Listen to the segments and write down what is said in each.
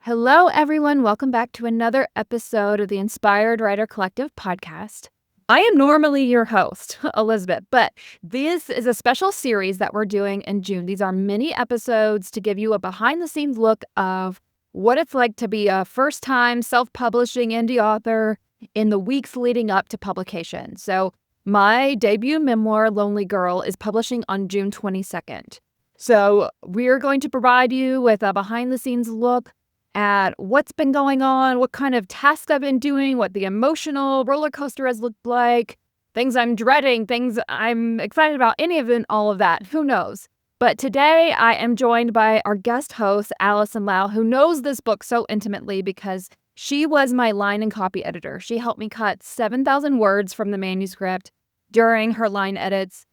Hello, everyone. Welcome back to another episode of the Inspired Writer Collective podcast. I am normally your host, Elizabeth, but this is a special series that we're doing in June. These are mini episodes to give you a behind-the-scenes look of what it's like to be a first-time self-publishing indie author in the weeks leading up to publication. So my debut memoir, Lonely Girl, is publishing on June 22nd. So we're going to provide you with a behind-the-scenes look at what's been going on, what kind of tasks I've been doing, what the emotional roller coaster has looked like, things I'm dreading, things I'm excited about, any of it, all of that. Who knows? But today I am joined by our guest host, Allison Lau, who knows this book so intimately because she was my line and copy editor. She helped me cut 7,000 words from the manuscript during her line edits,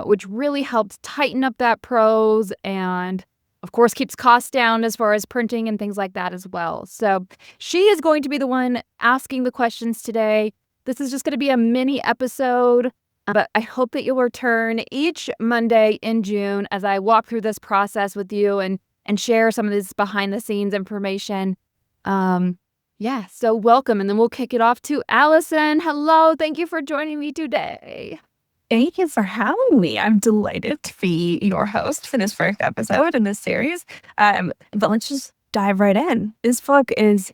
which really helped tighten up that prose and of course, keeps costs down as far as printing and things like that as well. So she is going to be the one asking the questions today. This is just going to be a mini episode, but I hope that you'll return each Monday in June as I walk through this process with you and share some of this behind the scenes information. So welcome. And then we'll kick it off to Allison. Hello. Thank you for joining me today. Thank you for having me. I'm delighted to be your host for this first episode in this series. But let's just dive right in. This book is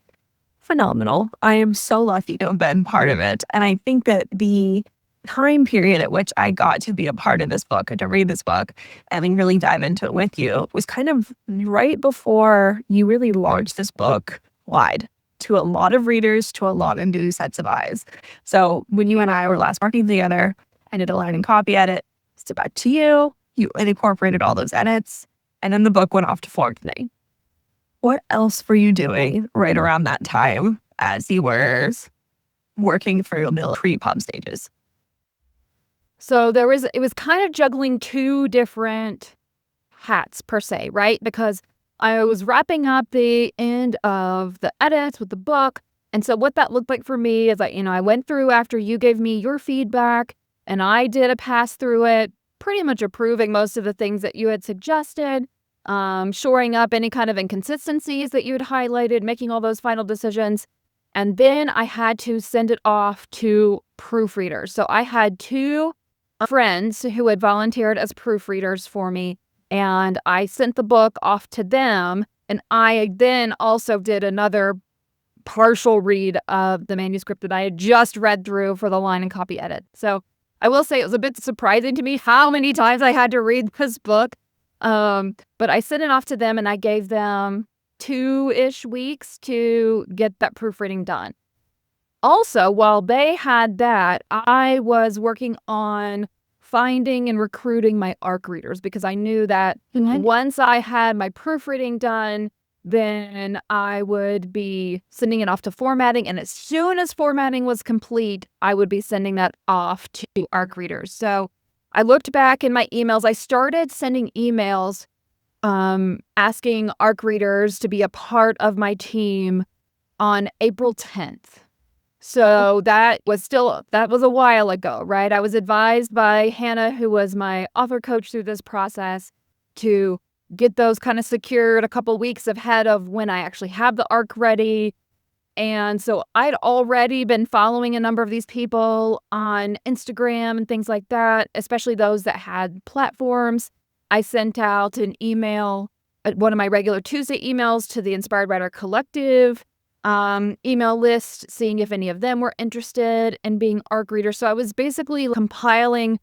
phenomenal. I am so lucky to have been part of it. And I think that the time period at which I got to be a part of this book and to read this book and really dive into it with you was kind of right before you really launched this book wide to a lot of readers, to a lot of new sets of eyes. So when you and I were last working together, I did a line and copy edit. It's back to you. You incorporated all those edits. And then the book went off to Fortnite. What else were you doing right around that time as you were working through the pre-pub stages? So it was kind of juggling two different hats per se, right? Because I was wrapping up the end of the edits with the book. And so what that looked like for me is I went through after you gave me your feedback. And I did a pass through it, pretty much approving most of the things that you had suggested, shoring up any kind of inconsistencies that you had highlighted, making all those final decisions. And then I had to send it off to proofreaders. So I had two friends who had volunteered as proofreaders for me, and I sent the book off to them. And I then also did another partial read of the manuscript that I had just read through for the line and copy edit. So I will say it was a bit surprising to me how many times I had to read this book. But I sent it off to them and I gave them 2-ish weeks to get that proofreading done. Also, while they had that, I was working on finding and recruiting my ARC readers because I knew that once I had my proofreading done, then I would be sending it off to formatting. And as soon as formatting was complete, I would be sending that off to ARC readers. So I looked back in my emails. I started sending emails asking ARC readers to be a part of my team on April 10th. So that was a while ago, right? I was advised by Hannah, who was my author coach through this process, to get those kind of secured a couple weeks ahead of when I actually have the ARC ready. And so I'd already been following a number of these people on Instagram and things like that, especially those that had platforms. I sent out an email, one of my regular Tuesday emails to the Inspired Writer Collective email list, seeing if any of them were interested in being ARC readers. So I was basically compiling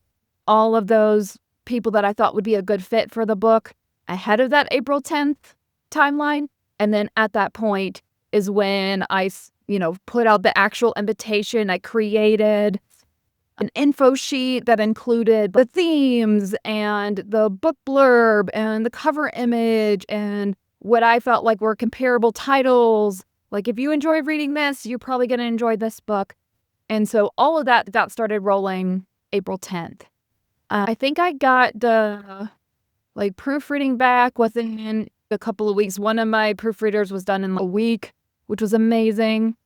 all of those people that I thought would be a good fit for the book ahead of that April 10th timeline. And then at that point is when I, put out the actual invitation. I created an info sheet that included the themes and the book blurb and the cover image and what I felt like were comparable titles. Like, if you enjoy reading this, you're probably going to enjoy this book. And so all of that started rolling April 10th. I think I got the proofreading back within a couple of weeks. One of my proofreaders was done in a week, which was amazing.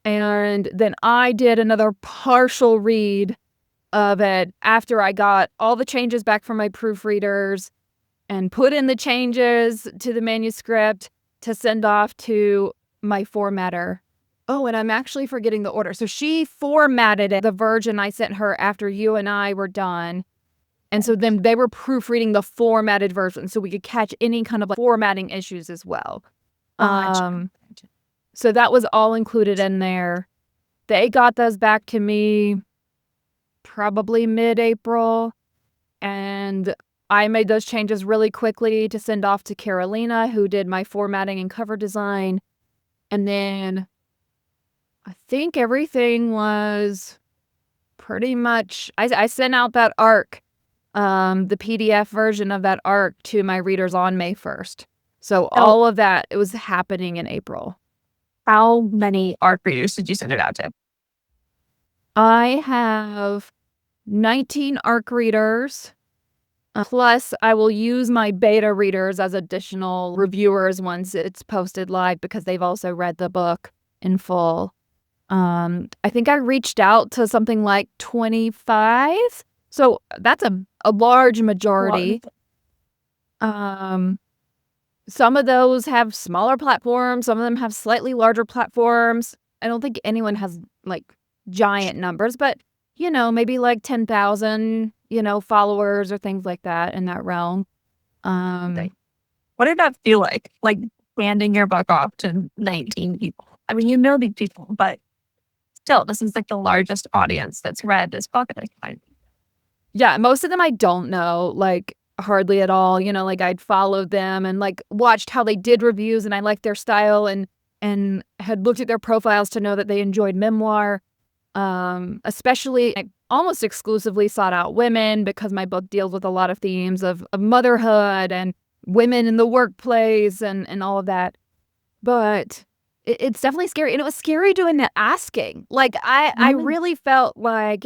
And then I did another partial read of it after I got all the changes back from my proofreaders and put in the changes to the manuscript to send off to my formatter. Oh, and I'm actually forgetting the order. So she formatted the version I sent her after you and I were done. And so then they were proofreading the formatted version so we could catch any kind of formatting issues as well. So that was all included in there. They got those back to me probably mid-April, and I made those changes really quickly to send off to Carolina, who did my formatting and cover design. And then I think everything was pretty much, I sent out that arc, the PDF version of that arc to my readers on May 1st. So all of that, it was happening in April. How many ARC readers did you send it out to? I have 19 ARC readers, plus I will use my beta readers as additional reviewers once it's posted live because they've also read the book in full. I think I reached out to something like 25, so that's a large majority. Some of those have smaller platforms, some of them have slightly larger platforms. I don't think anyone has like giant numbers, but maybe like 10,000, followers or things like that in that realm. What did that feel like? Like handing your book off to 19 people? I mean, you know these people, but still, this is like the largest audience that's read this book. Yeah, most of them I don't know, like hardly at all. Like I'd followed them and like watched how they did reviews, and I liked their style and had looked at their profiles to know that they enjoyed memoir. Especially, I almost exclusively sought out women because my book deals with a lot of themes of motherhood and women in the workplace and all of that. But it's definitely scary. And it was scary doing the asking. Like, I really felt like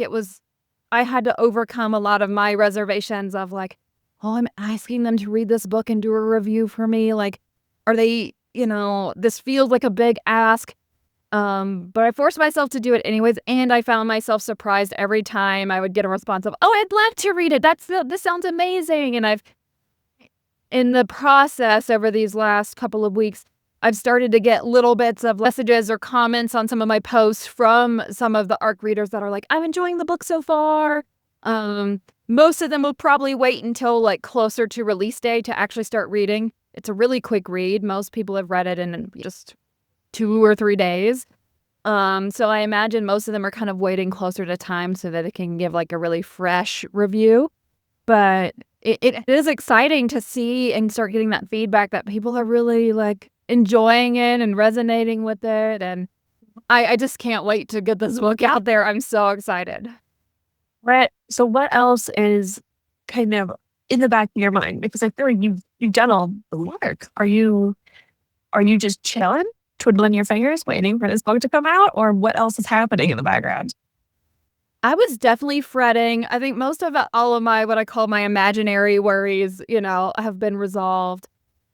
I had to overcome a lot of my reservations of like, oh, I'm asking them to read this book and do a review for me. Like, are they, this feels like a big ask. But I forced myself to do it anyways, and I found myself surprised every time I would get a response of, "Oh, I'd love to read it. This sounds amazing." And in the process over these last couple of weeks, I've started to get little bits of messages or comments on some of my posts from some of the ARC readers that are like, "I'm enjoying the book so far." Most of them will probably wait until like closer to release day to actually start reading. It's a really quick read. Most people have read it in just 2 or 3 days. So I imagine most of them are kind of waiting closer to time so that it can give like a really fresh review. But it is exciting to see and start getting that feedback that people are really like enjoying it and resonating with it. And I just can't wait to get this book out there. I'm so excited. Right. So what else is kind of in the back of your mind? Because I feel like you've done all the work. Are you just chilling, twiddling your fingers, waiting for this book to come out, or what else is happening in the background? I was definitely fretting. I think most of all of my what I call my imaginary worries, have been resolved.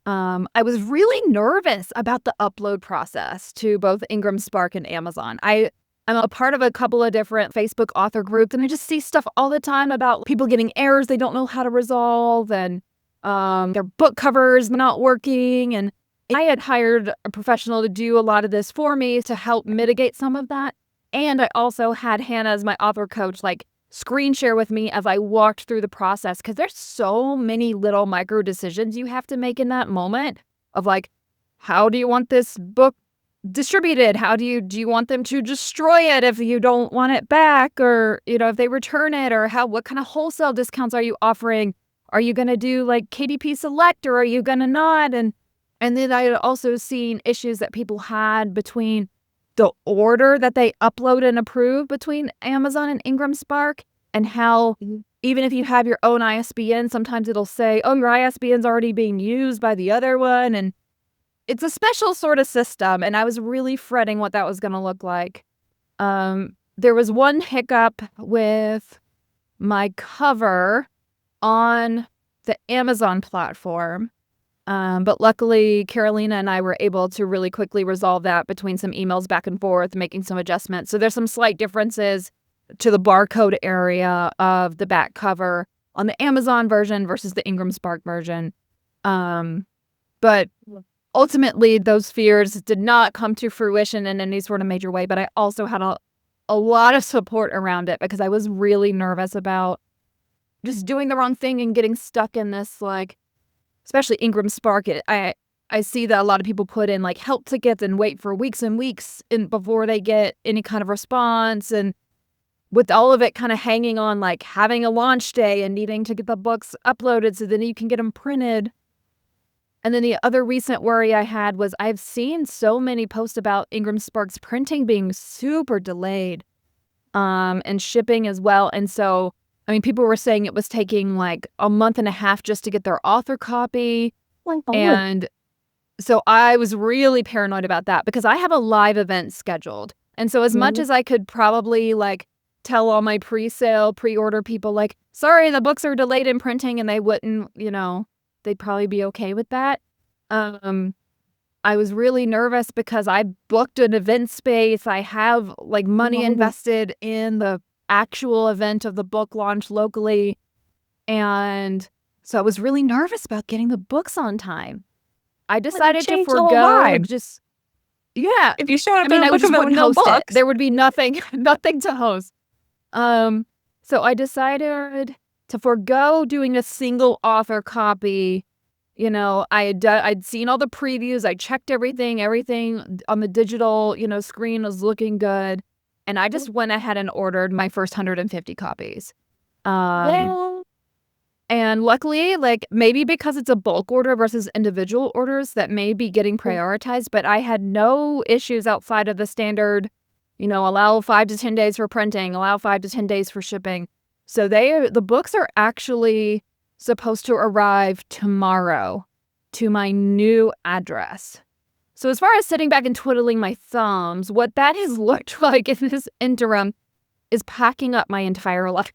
I was really nervous about the upload process to both Ingram Spark and Amazon. I'm a part of a couple of different Facebook author groups, and I just see stuff all the time about people getting errors they don't know how to resolve, and their book covers not working. And I had hired a professional to do a lot of this for me to help mitigate some of that. And I also had Hannah as my author coach, like screen share with me as I walked through the process, because there's so many little micro decisions you have to make in that moment of like, how do you want this book distributed? How do you want them to destroy it if you don't want it back, or if they return it, or what kind of wholesale discounts are you offering? Are you going to do like KDP Select, or are you going to not? And then I had also seen issues that people had between the order that they upload and approve between Amazon and Ingram Spark, and how even if you have your own ISBN, sometimes it'll say, oh, your ISBN's already being used by the other one. And it's a special sort of system. And I was really fretting what that was going to look like. There was one hiccup with my cover on the Amazon platform. But luckily, Carolina and I were able to really quickly resolve that between some emails back and forth, making some adjustments. So there's some slight differences to the barcode area of the back cover on the Amazon version versus the Ingram Spark version. But ultimately, those fears did not come to fruition in any sort of major way, but I also had a lot of support around it because I was really nervous about just doing the wrong thing and getting stuck in this, like, especially Ingram Spark. I see that a lot of people put in, like, help tickets and wait for weeks and weeks before they get any kind of response, and with all of it kinda hanging on, like, having a launch day and needing to get the books uploaded so then you can get them printed. And then the other recent worry I had was I've seen so many posts about Ingram Spark's printing being super delayed, and shipping as well, and so, I mean, people were saying it was taking, like, a month and a half just to get their author copy, My God. and so I was really paranoid about that because I have a live event scheduled, and so as much Mhm. as I could probably, like, tell all my pre-sale, pre-order people, like, "Sorry, the books are delayed in printing," and they wouldn't, they'd probably be okay with that. Um, I was really nervous because I booked an event space. I have, like, money Mhm. invested in the actual event of the book launch locally, and so I was really nervous about getting the books on time. I Well, you decided to changed the whole forgo vibe. just yeah. If you showed I up mean, at a I would book just event with wouldn't no host it. books. There would be nothing nothing to host. Um, so I decided to forgo doing a single author copy. I'd seen all the previews, I checked everything on the digital, screen was looking good, and I just went ahead and ordered my first 150 copies. Um Well, and luckily, like, maybe because it's a bulk order versus individual orders that may be getting prioritized, but I had no issues outside of the standard, allow 5 to 10 days for printing, allow 5 to 10 days for shipping. So the books are actually supposed to arrive tomorrow to my new address. So as far as sitting back and twiddling my thumbs, what that has looked like in this interim is packing up my entire life.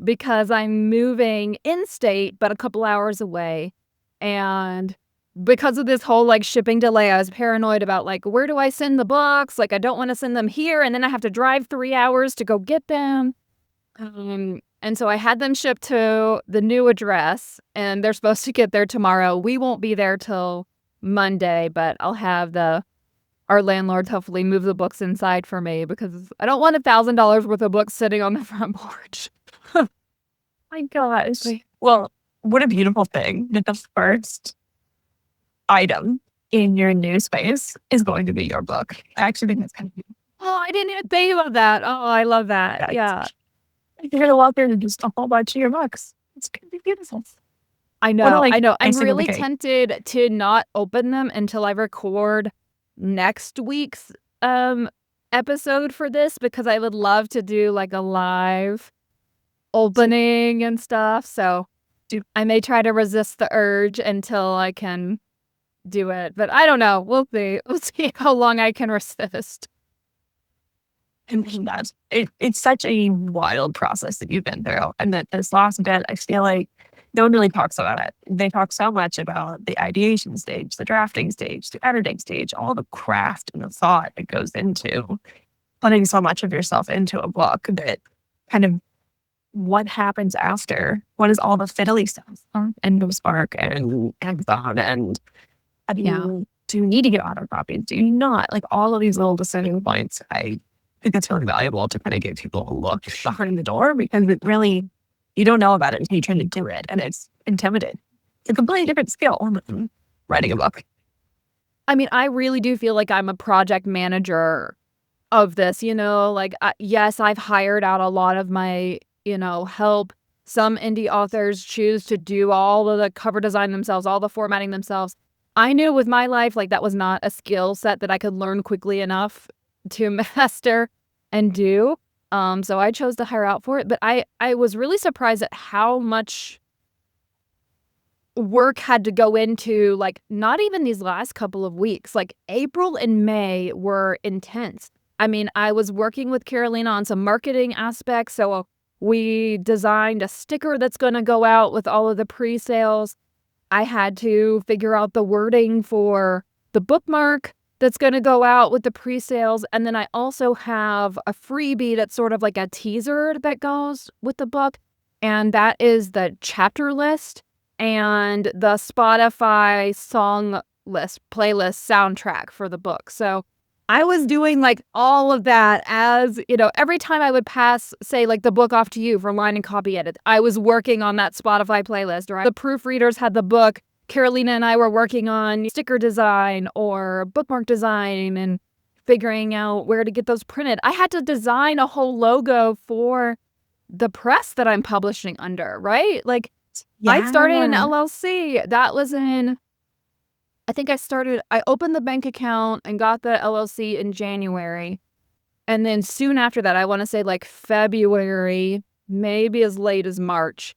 Because I'm moving in state, but a couple hours away. And because of this whole, like, shipping delay, I was paranoid about, like, where do I send the books? Like, I don't wanna send them here, and then I have to drive 3 hours to go get them. And so I had them shipped to the new address, and they're supposed to get there tomorrow. We won't be there till Monday, but I'll have our landlords hopefully move the books inside for me because I don't want $1,000 worth of books sitting on the front porch. my gosh. Wait. Well, what a beautiful thing that the first item in your new space is going to be your book. I actually think that's kind of beautiful. Oh, I didn't even think about that. Oh, I love that. Yeah, Yeah. you're gonna walk in and just a whole bunch of your books. It's gonna be beautiful. I What a know, like I know. I'm icing on the really cake. tempted to not open them until I record next week's, episode for this because I would love to do, like, a live So, opening and stuff, so do I may try to resist the urge until I can do it, but I don't know. We'll see. We'll see how long I can resist. and that it's such a wild process that you've been through, and that this last bit, I feel like no one really talks about it. They talk so much about the ideation stage, the drafting stage, the editing stage, all the craft and the thought that goes into putting so much of yourself into a book that kind of what happens after? What is all the fiddly stuff? And no Spark and Amazon and Yeah. do you need to get auto copies? Do you not? Like all of these little decision points, I think it's really valuable to kind of give people a look behind the door because it really, you don't know about it until you try to do it. And it's intimidating. It's a completely different skill than writing a book. I mean, I really do feel like I'm a project manager of this, like, yes, I've hired out a lot of my, help. Some indie authors choose to do all of the cover design themselves, all the formatting themselves. I knew with my life, like, that was not a skill set that I could learn quickly enough to master and do. So I chose to hire out for it, but I was really surprised at how much work had to go into, like, not even these last couple of weeks. Like, April and May were intense. I mean, I was working with Carolina on some marketing aspects, so we designed a sticker that's gonna go out with all of the pre-sales. I had to figure out the wording for the bookmark that's gonna go out with the pre-sales, and then I also have a freebie that's sort of like a teaser that goes with the book, and that is the chapter list. and the Spotify song list, playlist soundtrack for the book. So I was doing like all of that as, every time I would pass, say, like the book off to you for line and copy edit, I was working on that Spotify playlist, or the proofreaders had the book. Carolina and I were working on sticker design or bookmark design and figuring out where to get those printed. I had to design a whole logo for the press that I'm publishing under, right? Like, I started an LLC. That was I opened the bank account and got the LLC in January. And then soon after that, I want to say like February, maybe as late as March,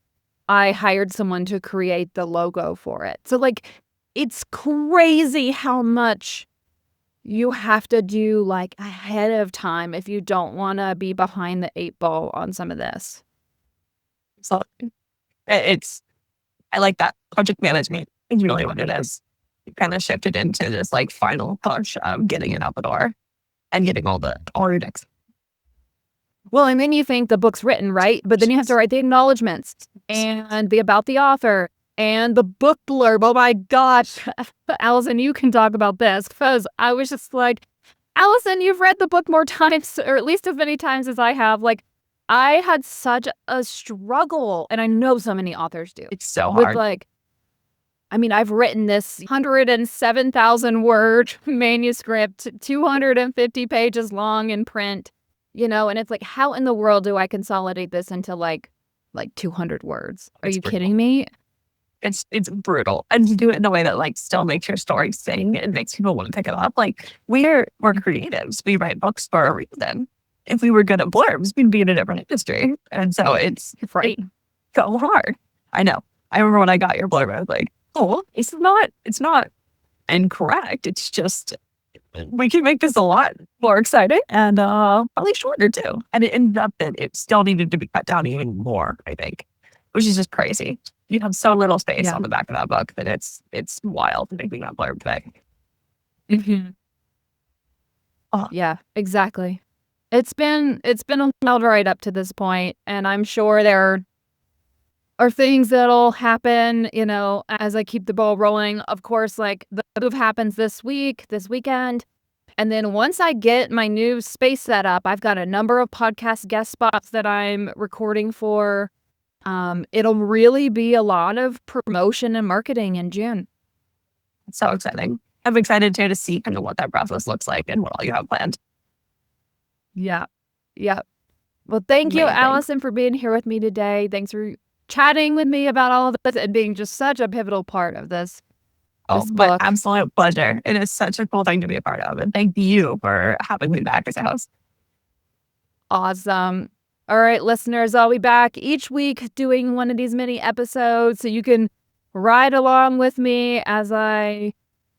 I hired someone to create the logo for it. So like, it's crazy how much you have to do like ahead of time if you don't want to be behind the 8 ball on some of this. So I like that project management is really what it is. You kind of shifted into this like final push of getting it out the door and getting all your decks. Well, and then you think the book's written, right? But then you have to write the acknowledgments and the about the author and the book blurb. Oh my gosh. Allison, you can talk about this because I was just like, Allison, you've read the book more times, or at least as many times as I have. Like, I had such a struggle, and I know so many authors do. It's so hard. With I've written this 107,000 word manuscript, 250 pages long in print, and it's like, how in the world do I consolidate this into like 200 words? Are you kidding me? It's brutal. And to do it in a way that like still makes your story sing and makes people want to pick it up. Like we're creatives. We write books for a reason. If we were good at blurbs, we'd be in a different industry. And so it's right. So hard. I know. I remember when I got your blurb, I was like, oh, it's not incorrect. It's just we can make this a lot more exciting and probably shorter too. And it ended up that it still needed to be cut down even more, I think, which is just crazy. You have so little space on the back of that book that it's wild making that blurb thing. Mm-hmm. Oh. Yeah, exactly. It's been a wild ride up to this point, and I'm sure there are things that'll happen, as I keep the ball rolling. Of course, like the move happens this weekend. And then once I get my new space set up, I've got a number of podcast guest spots that I'm recording for. It'll really be a lot of promotion and marketing in June. It's so exciting. I'm excited to see kind of what that process looks like and what all you have planned. Yeah. Yeah. Well, thank you, Allison, for being here with me today. Thanks for chatting with me about all of this and being just such a pivotal part of this. My absolute pleasure. It is such a cool thing to be a part of. And thank you for having me back as a host. Awesome. All right, listeners, I'll be back each week doing one of these mini episodes so you can ride along with me as I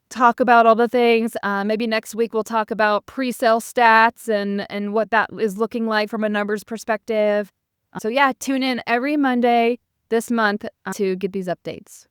talk about all the things. Maybe next week we'll talk about pre-sale stats and what that is looking like from a numbers perspective. So yeah, tune in every Monday this month to get these updates.